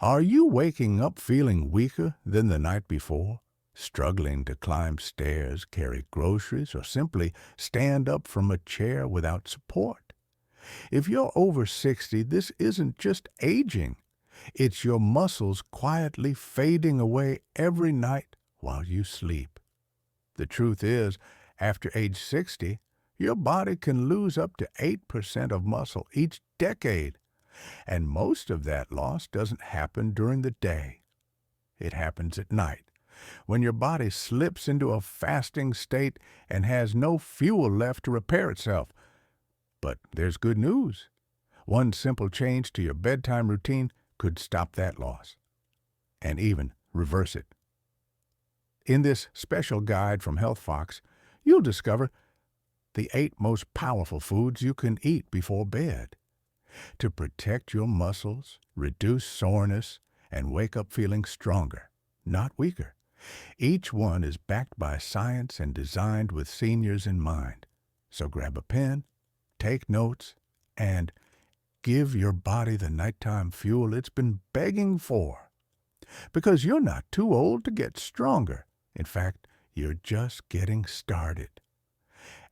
Are you waking up feeling weaker than the night before? Struggling to climb stairs, carry groceries, or simply stand up from a chair without support? If you're over 60, this isn't just aging. It's your muscles quietly fading away every night while you sleep. The truth is, after age 60, your body can lose up to 8% of muscle each decade, and most of that loss doesn't happen during the day. It happens at night, when your body slips into a fasting state and has no fuel left to repair itself. But there's good news. One simple change to your bedtime routine could stop that loss, and even reverse it. In this special guide from HealthFox, you'll discover the 8 most powerful foods you can eat before bed to protect your muscles, reduce soreness, and wake up feeling stronger, not weaker. Each one is backed by science and designed with seniors in mind. So grab a pen, take notes, and give your body the nighttime fuel it's been begging for. Because you're not too old to get stronger. In fact, you're just getting started.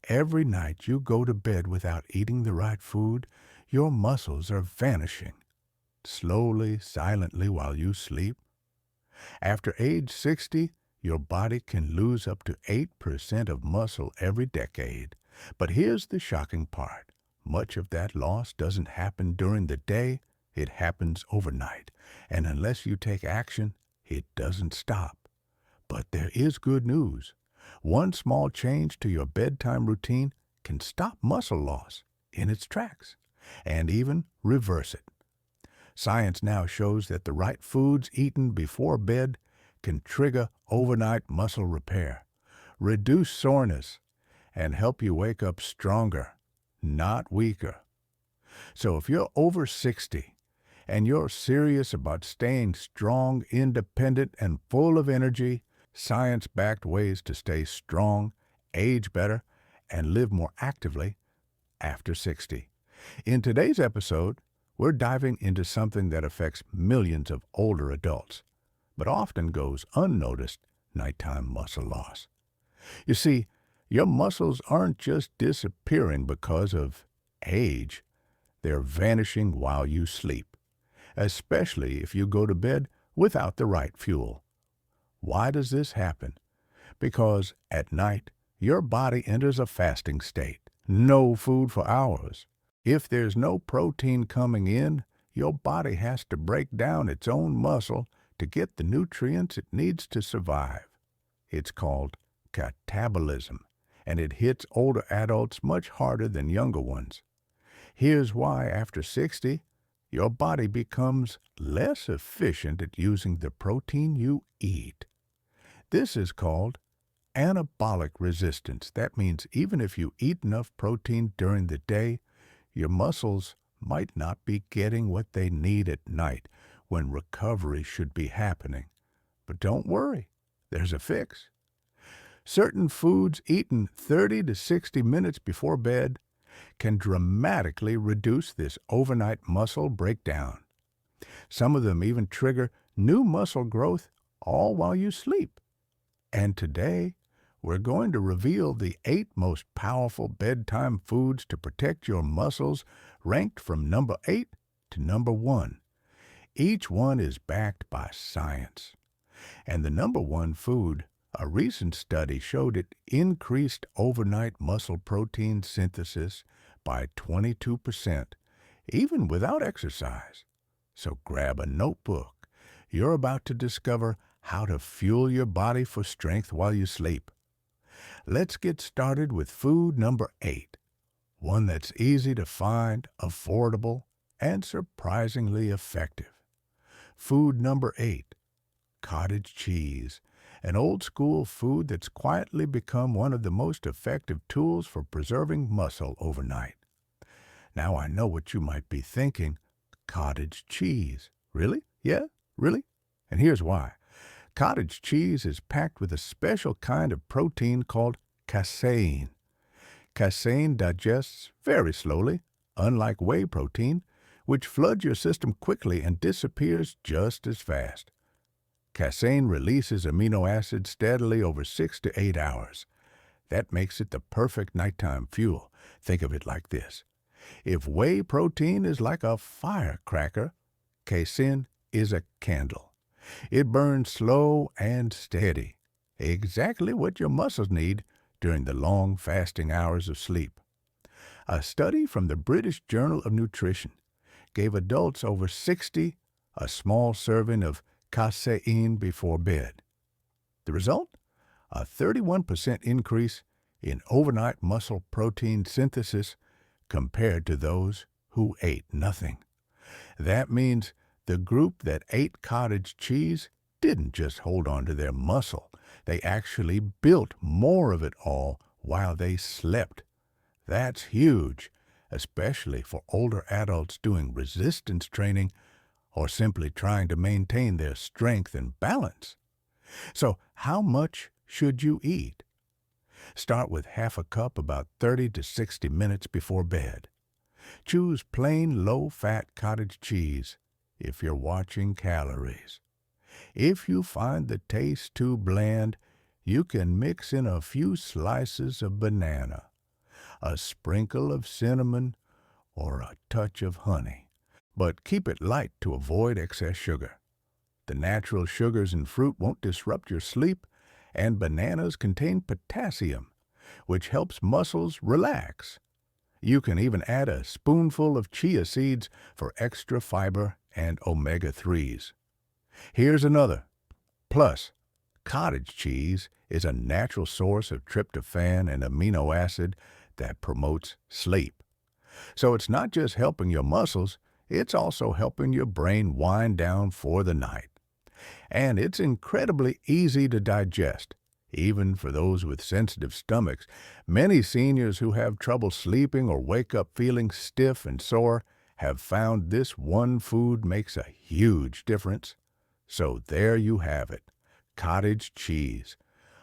Every night you go to bed without eating the right food, your muscles are vanishing, slowly, silently while you sleep. After age 60, your body can lose up to 8% of muscle every decade. But here's the shocking part. Much of that loss doesn't happen during the day, it happens overnight. And unless you take action, it doesn't stop. But there is good news. One small change to your bedtime routine can stop muscle loss in its tracks and even reverse it. Science now shows that the right foods eaten before bed can trigger overnight muscle repair, reduce soreness, and help you wake up stronger, not weaker. So if you're over 60 and you're serious about staying strong, independent, and full of energy, science-backed ways to stay strong, age better, and live more actively after 60. In today's episode, we're diving into something that affects millions of older adults, but often goes unnoticed: nighttime muscle loss. You see, your muscles aren't just disappearing because of age. They're vanishing while you sleep, especially if you go to bed without the right fuel. Why does this happen? Because at night, your body enters a fasting state. No food for hours. If there's no protein coming in, your body has to break down its own muscle to get the nutrients it needs to survive. It's called catabolism, and it hits older adults much harder than younger ones. Here's why after 60, your body becomes less efficient at using the protein you eat. This is called anabolic resistance. That means even if you eat enough protein during the day, your muscles might not be getting what they need at night when recovery should be happening. But don't worry, there's a fix. Certain foods eaten 30 to 60 minutes before bed can dramatically reduce this overnight muscle breakdown. Some of them even trigger new muscle growth all while you sleep. And today, we're going to reveal the 8 most powerful bedtime foods to protect your muscles, ranked from number 8 to number 1. Each one is backed by science. And the number 1 food, a recent study showed it increased overnight muscle protein synthesis by 22%, even without exercise. So grab a notebook. You're about to discover how to fuel your body for strength while you sleep. Let's get started with food number 8, one that's easy to find, affordable, and surprisingly effective. Food number 8, cottage cheese, an old-school food that's quietly become one of the most effective tools for preserving muscle overnight. Now I know what you might be thinking: cottage cheese. Really? Yeah, really? And here's why. Cottage cheese is packed with a special kind of protein called casein. Casein digests very slowly, unlike whey protein, which floods your system quickly and disappears just as fast. Casein releases amino acids steadily over 6 to 8 hours. That makes it the perfect nighttime fuel. Think of it like this. If whey protein is like a firecracker, casein is a candle. It burns slow and steady, exactly what your muscles need during the long fasting hours of sleep. A study from the British Journal of Nutrition gave adults over 60 a small serving of casein before bed. The result? A 31% increase in overnight muscle protein synthesis compared to those who ate nothing. That means the group that ate cottage cheese didn't just hold on to their muscle. They actually built more of it all while they slept. That's huge, especially for older adults doing resistance training or simply trying to maintain their strength and balance. So, how much should you eat? Start with half a cup about 30 to 60 minutes before bed. Choose plain low-fat cottage cheese if you're watching calories. If you find the taste too bland, you can mix in a few slices of banana, a sprinkle of cinnamon, or a touch of honey. But keep it light to avoid excess sugar. The natural sugars in fruit won't disrupt your sleep, and bananas contain potassium, which helps muscles relax. You can even add a spoonful of chia seeds for extra fiber and omega-3s. Here's another. Plus, cottage cheese is a natural source of tryptophan and amino acid that promotes sleep. So it's not just helping your muscles, it's also helping your brain wind down for the night. And it's incredibly easy to digest, even for those with sensitive stomachs. Many seniors who have trouble sleeping or wake up feeling stiff and sore have found this one food makes a huge difference. So there you have it, cottage cheese.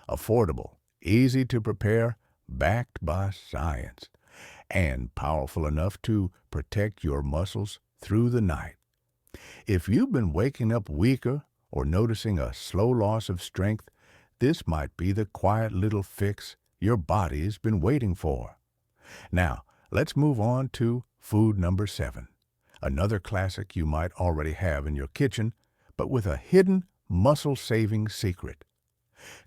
Affordable, easy to prepare, backed by science, and powerful enough to protect your muscles through the night. If you've been waking up weaker or noticing a slow loss of strength, this might be the quiet little fix your body's been waiting for. Now, let's move on to food number 7, another classic you might already have in your kitchen, but with a hidden muscle-saving secret.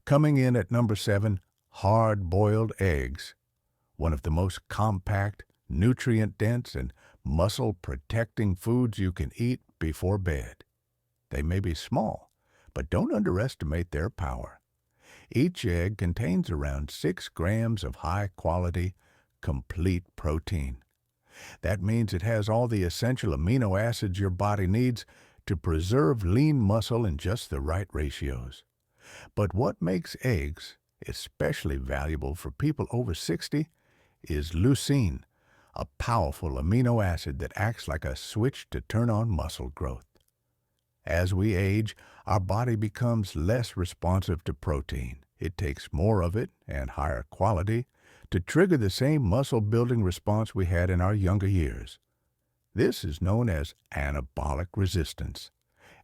Coming in at number 7, hard-boiled eggs, one of the most compact, nutrient-dense, and muscle-protecting foods you can eat before bed. They may be small, but don't underestimate their power. Each egg contains around 6 grams of high-quality, complete protein. That means it has all the essential amino acids your body needs to preserve lean muscle in just the right ratios. But what makes eggs especially valuable for people over 60 is leucine, a powerful amino acid that acts like a switch to turn on muscle growth. As we age, our body becomes less responsive to protein. It takes more of it, and higher quality, to trigger the same muscle-building response we had in our younger years. This is known as anabolic resistance.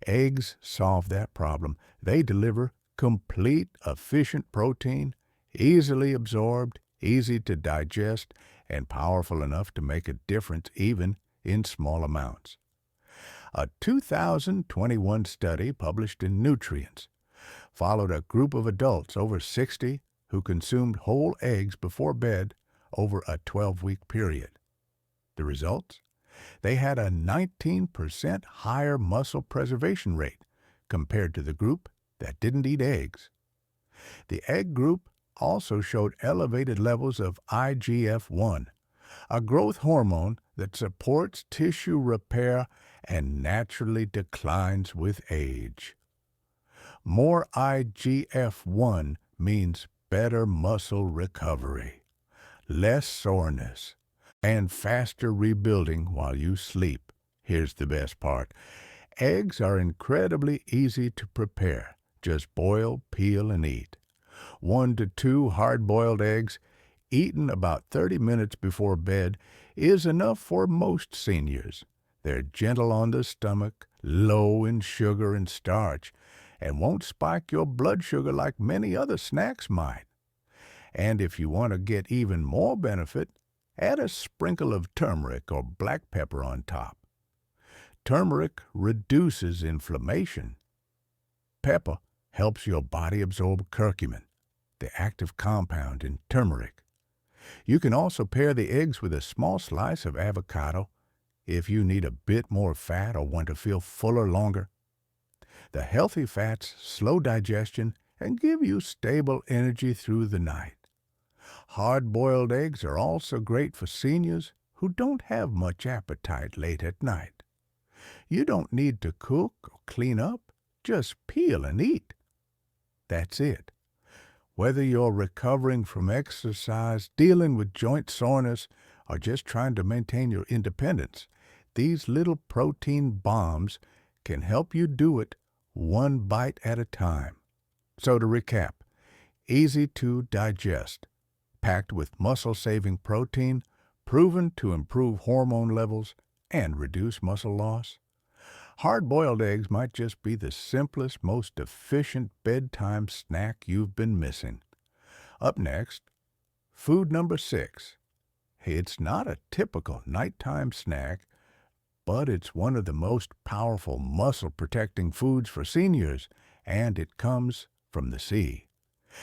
Eggs solve that problem. They deliver complete, efficient protein, easily absorbed, easy to digest, and powerful enough to make a difference even in small amounts. A 2021 study published in Nutrients followed a group of adults over 60 who consumed whole eggs before bed over a 12-week period. The results? They had a 19% higher muscle preservation rate compared to the group that didn't eat eggs. The egg group also showed elevated levels of IGF-1, a growth hormone that supports tissue repair and naturally declines with age. More IGF-1 means better muscle recovery, less soreness, and faster rebuilding while you sleep. Here's the best part. Eggs are incredibly easy to prepare. Just boil, peel, and eat. 1 to 2 hard-boiled eggs, eaten about 30 minutes before bed, is enough for most seniors. They're gentle on the stomach, low in sugar and starch, and won't spike your blood sugar like many other snacks might. And if you want to get even more benefit, add a sprinkle of turmeric or black pepper on top. Turmeric reduces inflammation. Pepper helps your body absorb curcumin, the active compound in turmeric. You can also pair the eggs with a small slice of avocado if you need a bit more fat or want to feel fuller longer. The healthy fats slow digestion and give you stable energy through the night. Hard-boiled eggs are also great for seniors who don't have much appetite late at night. You don't need to cook or clean up, just peel and eat. That's it. Whether you're recovering from exercise, dealing with joint soreness, or just trying to maintain your independence, these little protein bombs can help you do it one bite at a time. So to recap, easy to digest, packed with muscle-saving protein, proven to improve hormone levels and reduce muscle loss. Hard-boiled eggs might just be the simplest, most efficient bedtime snack you've been missing. Up next, food number 6. It's not a typical nighttime snack, but it's one of the most powerful muscle-protecting foods for seniors, and it comes from the sea.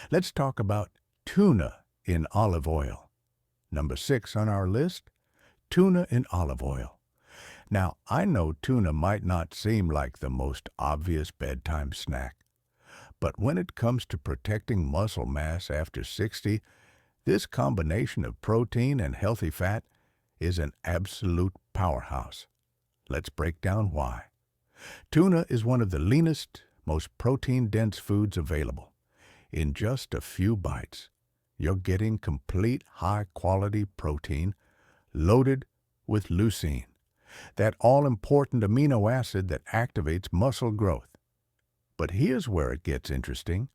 Let's talk about tuna in olive oil. Number 6 on our list, tuna in olive oil. Now, I know tuna might not seem like the most obvious bedtime snack, but when it comes to protecting muscle mass after 60, this combination of protein and healthy fat is an absolute powerhouse. Let's break down why. Tuna is one of the leanest, most protein-dense foods available. In just a few bites, you're getting complete high-quality protein loaded with leucine, that all-important amino acid that activates muscle growth. But here's where it gets interesting.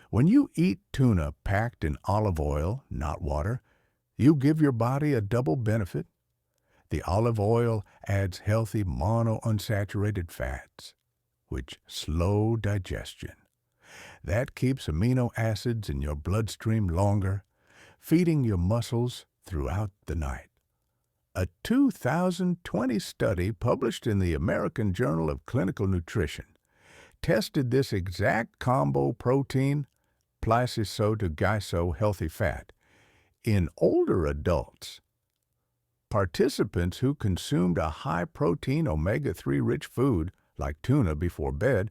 When you eat tuna packed in olive oil, not water, you give your body a double benefit. The olive oil adds healthy monounsaturated fats, which slow digestion. That keeps amino acids in your bloodstream longer, feeding your muscles throughout the night. A 2020 study published in the American Journal of Clinical Nutrition tested this exact combo protein, to healthy fat, in older adults. Participants who consumed a high-protein omega-3 rich food, like tuna, before bed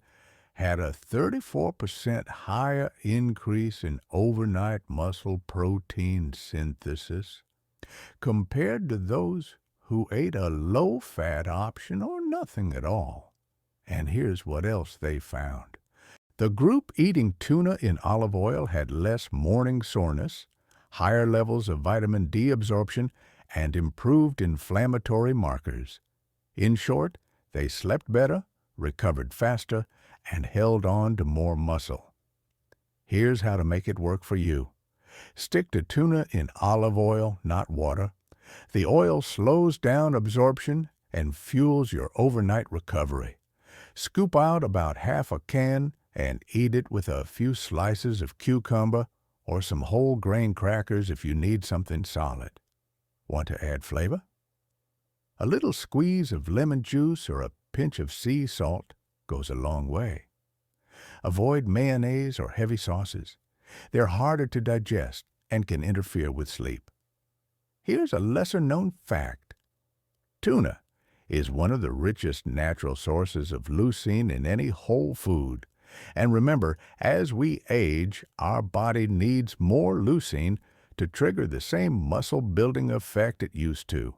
had a 34% higher increase in overnight muscle protein synthesis compared to those who ate a low-fat option or nothing at all. And here's what else they found. The group eating tuna in olive oil had less morning soreness, higher levels of vitamin D absorption, and improved inflammatory markers. In short, they slept better, recovered faster, and held on to more muscle. Here's how to make it work for you. Stick to tuna in olive oil, not water. The oil slows down absorption and fuels your overnight recovery. Scoop out about half a can and eat it with a few slices of cucumber or some whole grain crackers if you need something solid. Want to add flavor? A little squeeze of lemon juice or a pinch of sea salt goes a long way. Avoid mayonnaise or heavy sauces. They're harder to digest and can interfere with sleep. Here's a lesser-known fact. Tuna is one of the richest natural sources of leucine in any whole food. And remember, as we age, our body needs more leucine to trigger the same muscle-building effect it used to.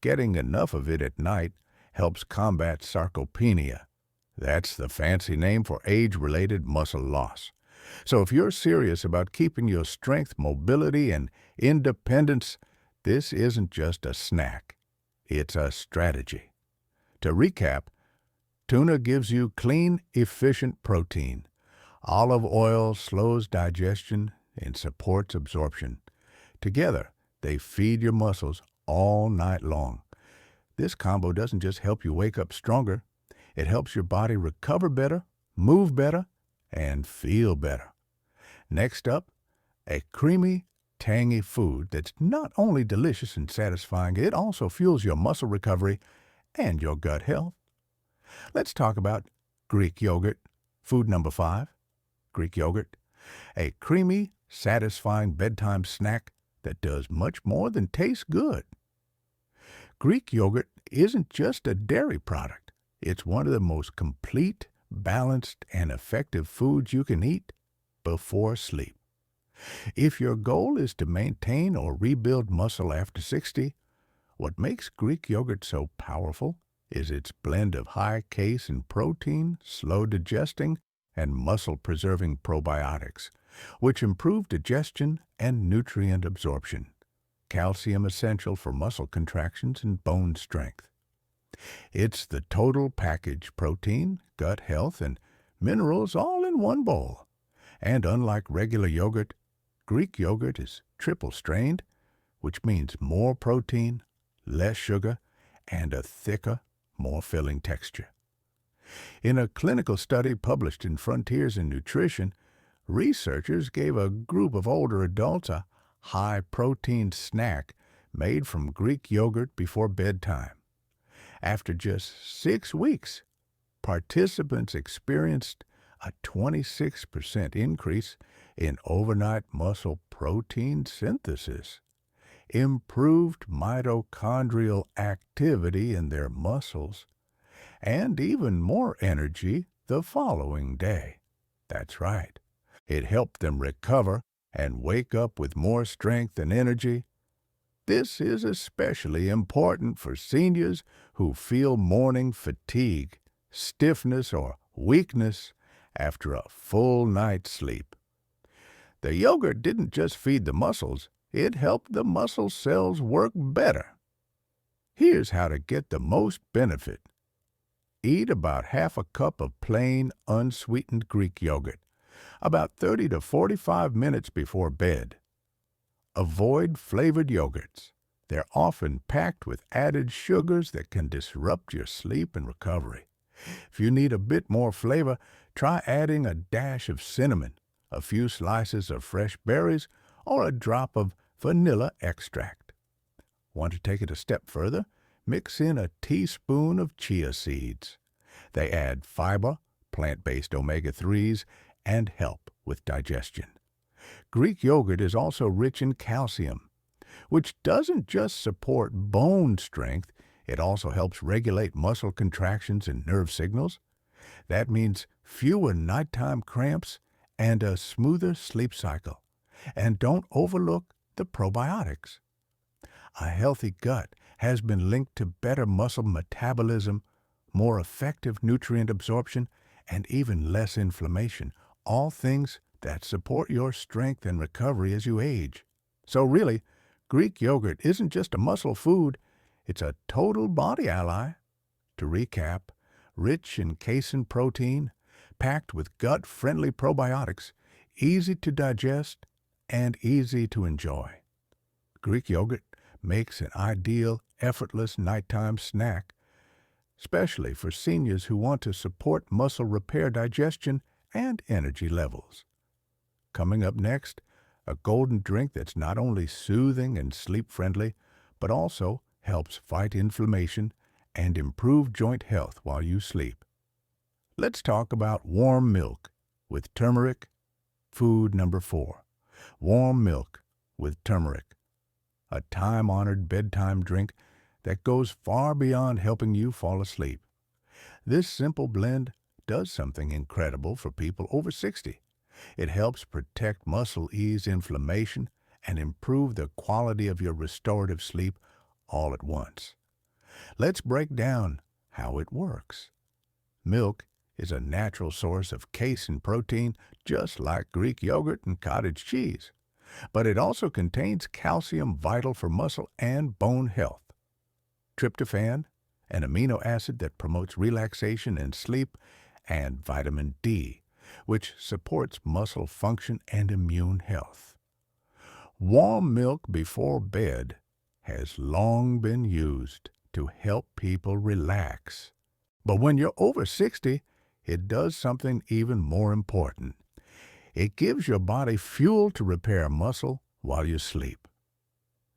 Getting enough of it at night helps combat sarcopenia. That's the fancy name for age-related muscle loss. So if you're serious about keeping your strength, mobility, and independence, this isn't just a snack. It's a strategy. To recap, tuna gives you clean, efficient protein. Olive oil slows digestion and supports absorption. Together, they feed your muscles all night long. This combo doesn't just help you wake up stronger, it helps your body recover better, move better, and feel better. Next up, a creamy, tangy food that's not only delicious and satisfying, it also fuels your muscle recovery and your gut health. Let's talk about Greek yogurt. Food number 5, Greek yogurt. A creamy, satisfying bedtime snack that does much more than taste good. Greek yogurt isn't just a dairy product. It's one of the most complete, balanced, and effective foods you can eat before sleep. If your goal is to maintain or rebuild muscle after 60, what makes Greek yogurt so powerful is its blend of high casein protein, slow digesting, and muscle-preserving probiotics, which improve digestion and nutrient absorption. Calcium essential for muscle contractions and bone strength. It's the total package: protein, gut health, and minerals all in one bowl. And unlike regular yogurt, Greek yogurt is triple strained, which means more protein, less sugar, and a thicker, more filling texture. In a clinical study published in Frontiers in Nutrition, researchers gave a group of older adults a high-protein snack made from Greek yogurt before bedtime. After just 6 weeks, participants experienced a 26% increase in overnight muscle protein synthesis, improved mitochondrial activity in their muscles, and even more energy the following day. That's right. It helped them recover and wake up with more strength and energy. This is especially important for seniors who feel morning fatigue, stiffness, or weakness after a full night's sleep. The yogurt didn't just feed the muscles, it helped the muscle cells work better. Here's how to get the most benefit. Eat about half a cup of plain, unsweetened Greek yogurt, about 30 to 45 minutes before bed. Avoid flavored yogurts. They're often packed with added sugars that can disrupt your sleep and recovery. If you need a bit more flavor, try adding a dash of cinnamon, a few slices of fresh berries, or a drop of vanilla extract. Want to take it a step further? Mix in a teaspoon of chia seeds. They add fiber, plant-based omega-3s, and help with digestion. Greek yogurt is also rich in calcium, which doesn't just support bone strength, it also helps regulate muscle contractions and nerve signals. That means fewer nighttime cramps and a smoother sleep cycle. And don't overlook the probiotics. A healthy gut has been linked to better muscle metabolism, more effective nutrient absorption, and even less inflammation, all things that support your strength and recovery as you age. So really, Greek yogurt isn't just a muscle food, it's a total body ally. To recap, rich in casein protein, packed with gut-friendly probiotics, easy to digest, and easy to enjoy. Greek yogurt makes an ideal, effortless nighttime snack, especially for seniors who want to support muscle repair, digestion, and energy levels. Coming up next, a golden drink that's not only soothing and sleep-friendly, but also helps fight inflammation and improve joint health while you sleep. Let's talk about warm milk with turmeric. Food number 4, warm milk with turmeric. A time-honored bedtime drink that goes far beyond helping you fall asleep. This simple blend does something incredible for people over 60. It helps protect muscle, ease inflammation, and improve the quality of your restorative sleep all at once. Let's break down how it works. Milk is a natural source of casein protein, just like Greek yogurt and cottage cheese. But it also contains calcium vital for muscle and bone health. Tryptophan, an amino acid that promotes relaxation and sleep, and vitamin D, which supports muscle function and immune health. Warm milk before bed has long been used to help people relax. But when you're over 60, it does something even more important. It gives your body fuel to repair muscle while you sleep.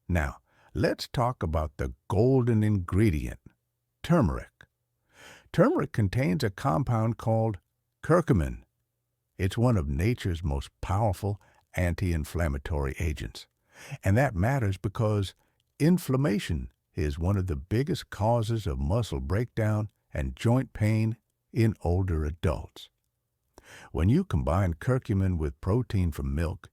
Now, let's talk about the golden ingredient, turmeric. Turmeric contains a compound called curcumin. It's one of nature's most powerful anti-inflammatory agents. And that matters because inflammation is one of the biggest causes of muscle breakdown and joint pain in older adults. When you combine curcumin with protein from milk,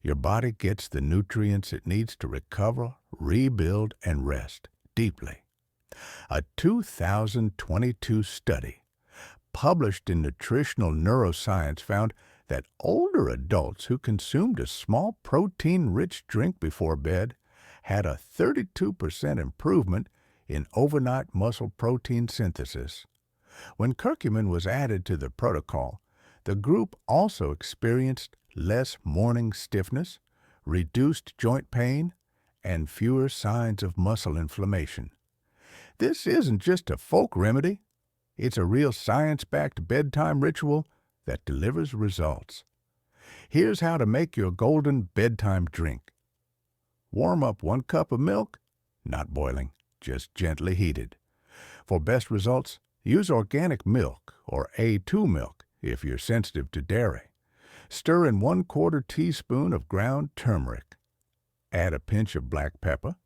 your body gets the nutrients it needs to recover, rebuild, and rest deeply. A 2022 study published in Nutritional Neuroscience found that older adults who consumed a small protein-rich drink before bed had a 32% improvement in overnight muscle protein synthesis. When curcumin was added to the protocol, the group also experienced less morning stiffness, reduced joint pain, and fewer signs of muscle inflammation. This isn't just a folk remedy. It's a real science-backed bedtime ritual that delivers results. Here's how to make your golden bedtime drink. Warm up 1 cup of milk, not boiling, just gently heated. For best results, use organic milk or A2 milk if you're sensitive to dairy. Stir in 1/4 teaspoon of ground turmeric. Add a pinch of black pepper.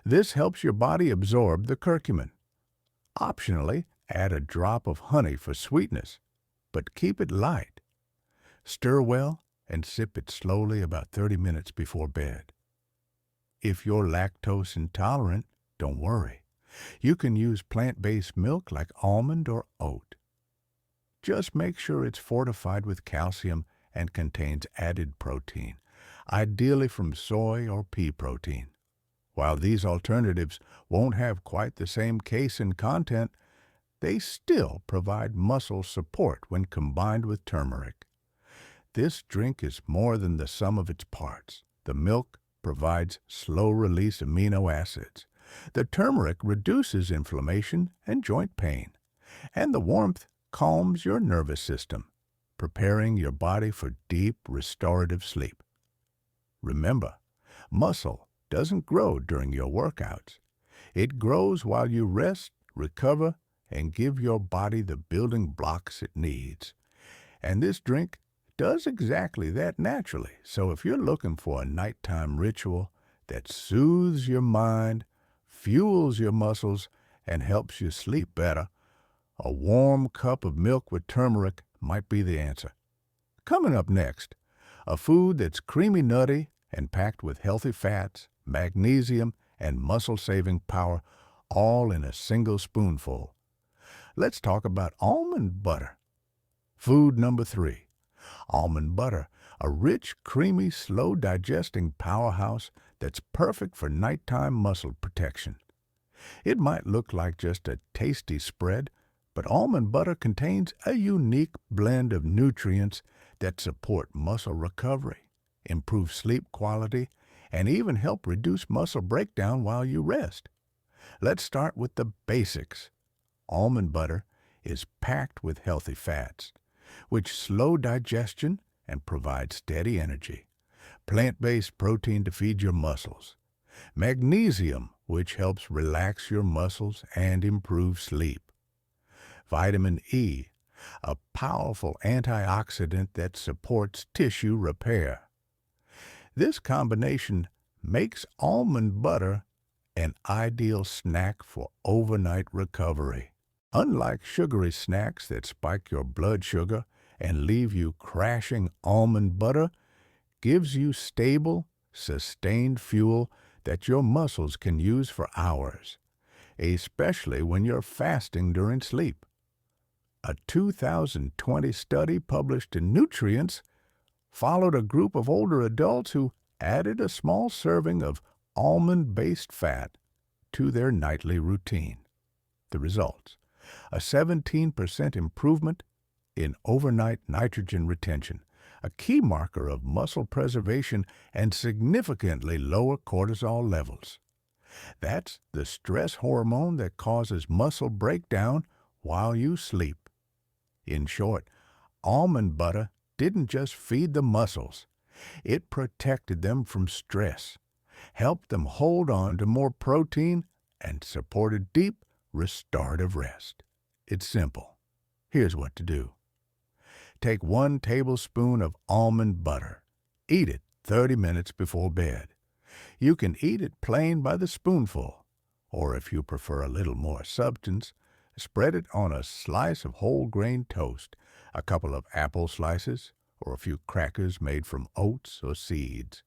This helps your body absorb the curcumin. Optionally, add a drop of honey for sweetness, but keep it light. Stir well and sip it slowly about 30 minutes before bed. If you're lactose intolerant, don't worry. You can use plant-based milk like almond or oat. Just make sure it's fortified with calcium and contains added protein, ideally from soy or pea protein. While these alternatives won't have quite the same casein content, they still provide muscle support when combined with turmeric. This drink is more than the sum of its parts. The milk provides slow-release amino acids. The turmeric reduces inflammation and joint pain. And the warmth calms your nervous system, preparing your body for deep, restorative sleep. Remember, muscle doesn't grow during your workouts. It grows while you rest, recover, and give your body the building blocks it needs. And this drink does exactly that naturally. So if you're looking for a nighttime ritual that soothes your mind, fuels your muscles, and helps you sleep better, a warm cup of milk with turmeric might be the answer. Coming up next, a food that's creamy nutty and packed with healthy fats, magnesium, and muscle-saving power, all in a single spoonful. Let's talk about almond butter. Food number 3. Almond butter, a rich, creamy, slow-digesting powerhouse that's perfect for nighttime muscle protection. It might look like just a tasty spread, but almond butter contains a unique blend of nutrients that support muscle recovery, improve sleep quality, and even help reduce muscle breakdown while you rest. Let's start with the basics. Almond butter is packed with healthy fats, which slow digestion and provide steady energy. Plant-based protein to feed your muscles. Magnesium, which helps relax your muscles and improve sleep. Vitamin E, a powerful antioxidant that supports tissue repair. This combination makes almond butter an ideal snack for overnight recovery. Unlike sugary snacks that spike your blood sugar and leave you crashing, almond butter gives you stable, sustained fuel that your muscles can use for hours, especially when you're fasting during sleep. A 2020 study published in Nutrients followed a group of older adults who added a small serving of almond-based fat to their nightly routine. The results: a 17% improvement in overnight nitrogen retention, a key marker of muscle preservation, and significantly lower cortisol levels. That's the stress hormone that causes muscle breakdown while you sleep. In short, almond butter didn't just feed the muscles, it protected them from stress, helped them hold on to more protein, and supported deep, restorative rest. It's simple. Here's what to do. Take 1 tablespoon of almond butter. Eat it 30 minutes before bed. You can eat it plain by the spoonful, or if you prefer a little more substance, spread it on a slice of whole grain toast, a couple of apple slices, or a few crackers made from oats or seeds.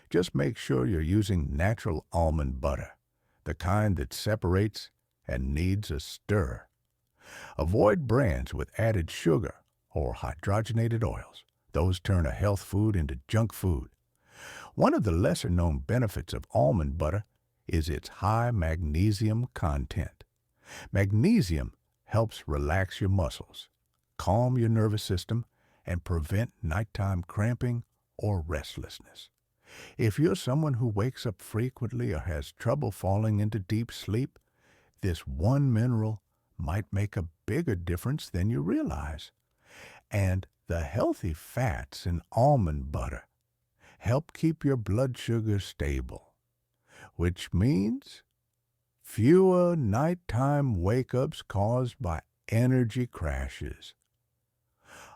Just make sure you're using natural almond butter, the kind that separates and needs a stir. Avoid brands with added sugar or hydrogenated oils. Those turn a health food into junk food. One of the lesser-known benefits of almond butter is its high magnesium content. Magnesium helps relax your muscles, calm your nervous system, and prevent nighttime cramping or restlessness. If you're someone who wakes up frequently or has trouble falling into deep sleep, this one mineral might make a bigger difference than you realize. And the healthy fats in almond butter help keep your blood sugar stable, which means fewer nighttime wake-ups caused by energy crashes.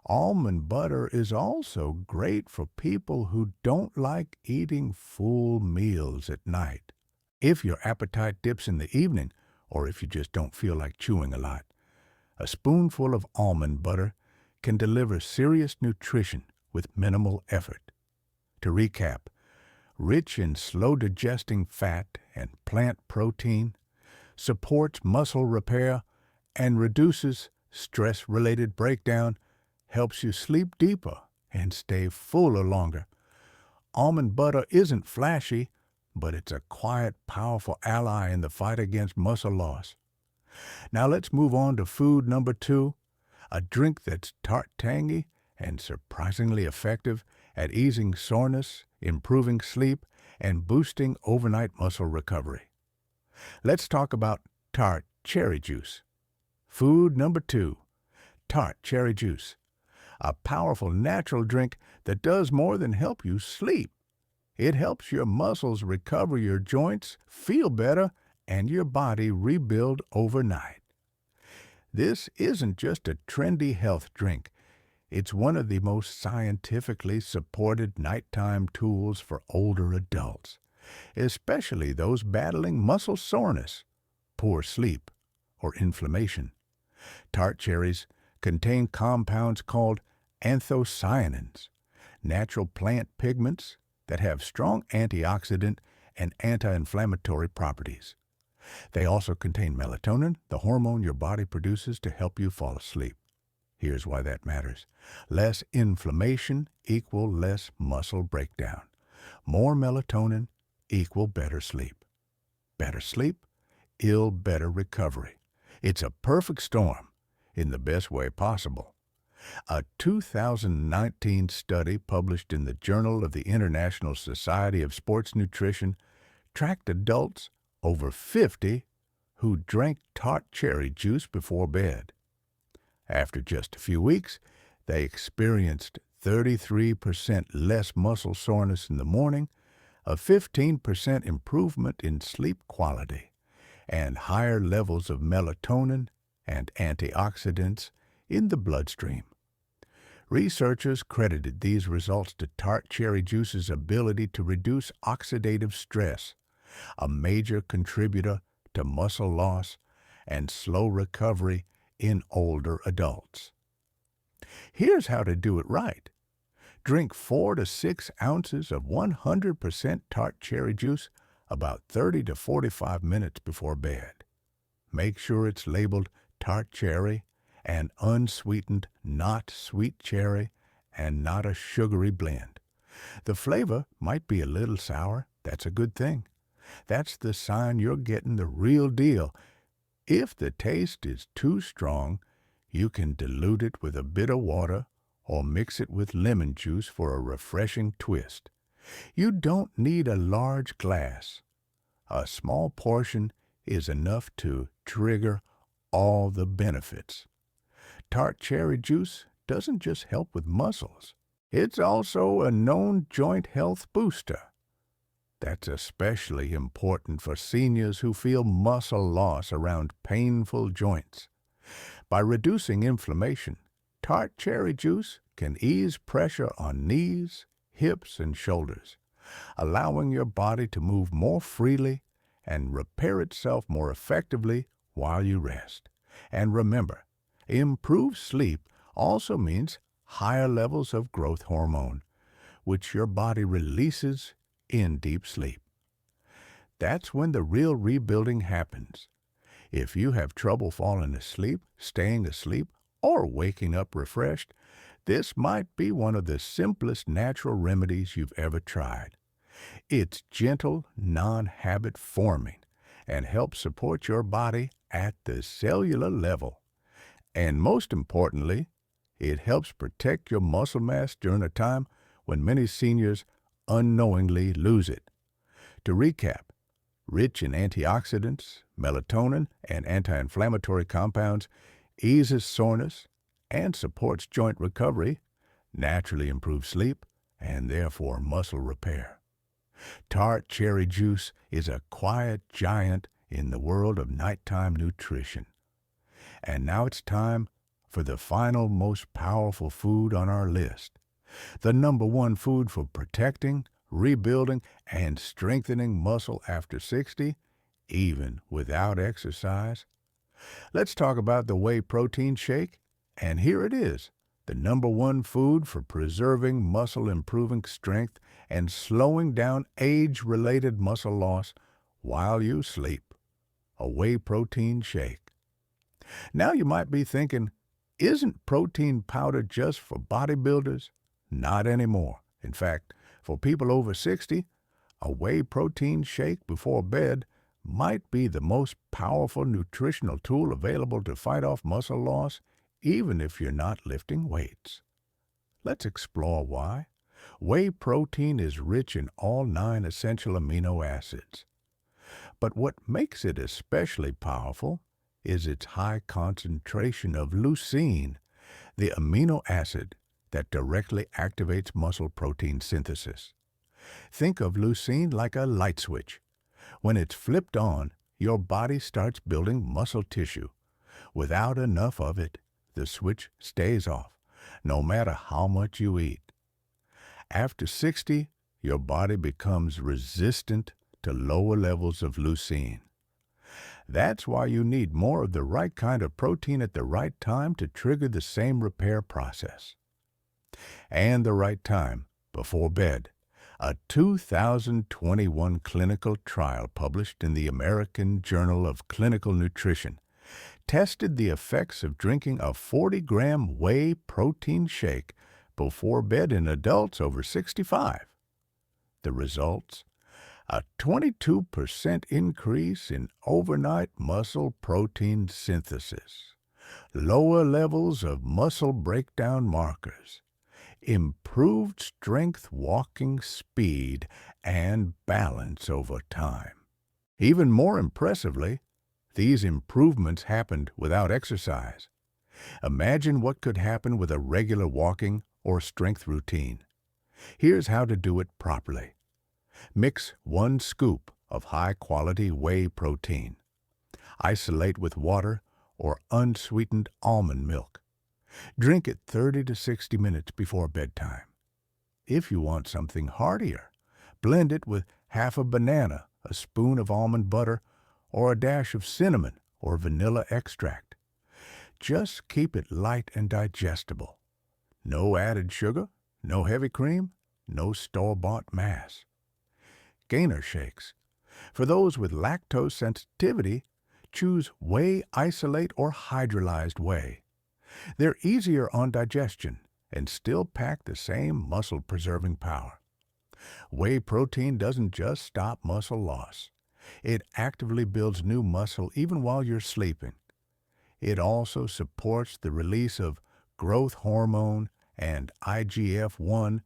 Almond butter is also great for people who don't like eating full meals at night. If your appetite dips in the evening, or if you just don't feel like chewing a lot, a spoonful of almond butter can deliver serious nutrition with minimal effort. To recap, rich in slow-digesting fat and plant protein, supports muscle repair, and reduces stress-related breakdown, helps you sleep deeper and stay fuller longer. Almond butter isn't flashy, but it's a quiet, powerful ally in the fight against muscle loss. Now let's move on to food number 2, a drink that's tart-tangy and surprisingly effective at easing soreness, improving sleep, and boosting overnight muscle recovery. Let's talk about tart cherry juice. Food number 2, tart cherry juice, a powerful natural drink that does more than help you sleep. It helps your muscles recover, your joints feel better, and your body rebuild overnight. This isn't just a trendy health drink. It's one of the most scientifically supported nighttime tools for older adults, especially those battling muscle soreness, poor sleep, or inflammation. Tart cherries contain compounds called anthocyanins, natural plant pigments that have strong antioxidant and anti-inflammatory properties. They also contain melatonin, the hormone your body produces to help you fall asleep. Here's why that matters. Less inflammation equal less muscle breakdown. More melatonin equal better sleep. Better sleep, better recovery. It's a perfect storm in the best way possible. A 2019 study published in the Journal of the International Society of Sports Nutrition tracked adults over 50 who drank tart cherry juice before bed. After just a few weeks, they experienced 33% less muscle soreness in the morning, a 15% improvement in sleep quality, and higher levels of melatonin and antioxidants in the bloodstream. Researchers credited these results to tart cherry juice's ability to reduce oxidative stress, a major contributor to muscle loss and slow recovery in older adults. Here's how to do it right. Drink 4 to 6 ounces of 100% tart cherry juice about 30 to 45 minutes before bed. Make sure it's labeled tart cherry and unsweetened, not sweet cherry, and not a sugary blend. The flavor might be a little sour. That's a good thing. That's the sign you're getting the real deal. If the taste is too strong, you can dilute it with a bit of water or mix it with lemon juice for a refreshing twist. You don't need a large glass. A small portion is enough to trigger all the benefits. Tart cherry juice doesn't just help with muscles. It's also a known joint health booster. That's especially important for seniors who feel muscle loss around painful joints. By reducing inflammation, tart cherry juice can ease pressure on knees, hips, and shoulders, allowing your body to move more freely and repair itself more effectively while you rest. And remember, improved sleep also means higher levels of growth hormone, which your body releases in deep sleep. That's when the real rebuilding happens. If you have trouble falling asleep, staying asleep, or waking up refreshed, this might be one of the simplest natural remedies you've ever tried. It's gentle, non-habit forming and helps support your body at the cellular level. And most importantly, it helps protect your muscle mass during a time when many seniors unknowingly lose it. To recap, rich in antioxidants, melatonin, and anti-inflammatory compounds, eases soreness and supports joint recovery, naturally improves sleep, and therefore muscle repair. Tart cherry juice is a quiet giant in the world of nighttime nutrition. And now it's time for the final most powerful food on our list. The number one food for protecting, rebuilding, and strengthening muscle after 60, even without exercise. Let's talk about the whey protein shake. And here it is, the number one food for preserving muscle, improving strength, and slowing down age-related muscle loss while you sleep. A whey protein shake. Now you might be thinking, isn't protein powder just for bodybuilders? Not anymore. In fact, for people over 60, a whey protein shake before bed might be the most powerful nutritional tool available to fight off muscle loss, even if you're not lifting weights. Let's explore why. Whey protein is rich in all 9 essential amino acids. But what makes it especially powerful is its high concentration of leucine, the amino acid that directly activates muscle protein synthesis. Think of leucine like a light switch. When it's flipped on, your body starts building muscle tissue. Without enough of it, the switch stays off, no matter how much you eat. After 60, your body becomes resistant to lower levels of leucine. That's why you need more of the right kind of protein at the right time to trigger the same repair process. And the right time, before bed. A 2021 clinical trial published in the American Journal of Clinical Nutrition tested the effects of drinking a 40-gram whey protein shake before bed in adults over 65. The results? A 22% increase in overnight muscle protein synthesis, lower levels of muscle breakdown markers, improved strength walking speed, and balance over time. Even more impressively, these improvements happened without exercise. Imagine what could happen with a regular walking or strength routine. Here's how to do it properly. Mix 1 scoop of high-quality whey protein. Isolate with water or unsweetened almond milk. Drink it 30 to 60 minutes before bedtime. If you want something heartier, blend it with half a banana, a spoon of almond butter, or a dash of cinnamon or vanilla extract. Just keep it light and digestible. No added sugar, no heavy cream, no store-bought mass. Gainer shakes. For those with lactose sensitivity, choose whey isolate or hydrolyzed whey. They're easier on digestion and still pack the same muscle-preserving power. Whey protein doesn't just stop muscle loss. It actively builds new muscle even while you're sleeping. It also supports the release of growth hormone and IGF-1,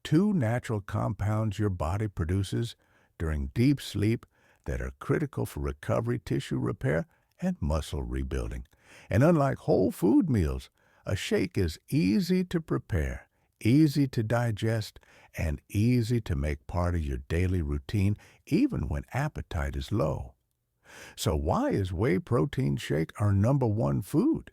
2 natural compounds your body produces during deep sleep that are critical for recovery, tissue repair, and muscle rebuilding. And unlike whole food meals, a shake is easy to prepare, easy to digest, and easy to make part of your daily routine, even when appetite is low. So why is whey protein shake our number one food?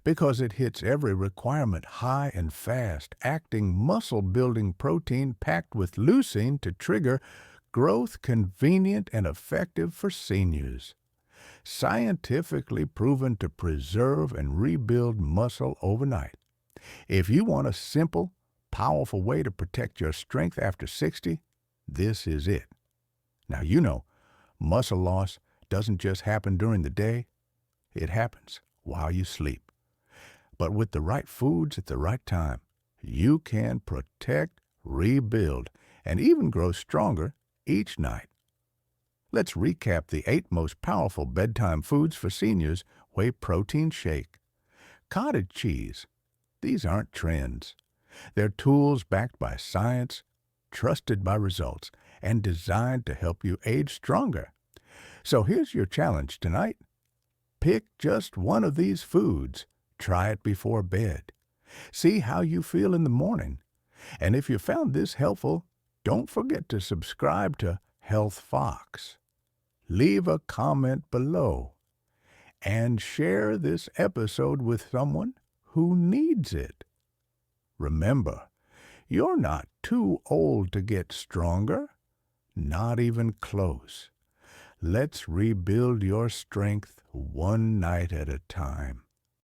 Because it hits every requirement high and fast, acting muscle-building protein packed with leucine to trigger growth, convenient and effective for seniors. Scientifically proven to preserve and rebuild muscle overnight. If you want a simple, powerful way to protect your strength after 60, this is it. Now, muscle loss doesn't just happen during the day, it happens while you sleep. But with the right foods at the right time, you can protect, rebuild, and even grow stronger each night. Let's recap the 8 most powerful bedtime foods for seniors. Whey protein shake. Cottage cheese. These aren't trends. They're tools backed by science, trusted by results, and designed to help you age stronger. So here's your challenge tonight. Pick just one of these foods. Try it before bed. See how you feel in the morning. And if you found this helpful, don't forget to subscribe to Health Fox. Leave a comment below and share this episode with someone who needs it. Remember, you're not too old to get stronger, not even close. Let's rebuild your strength one night at a time.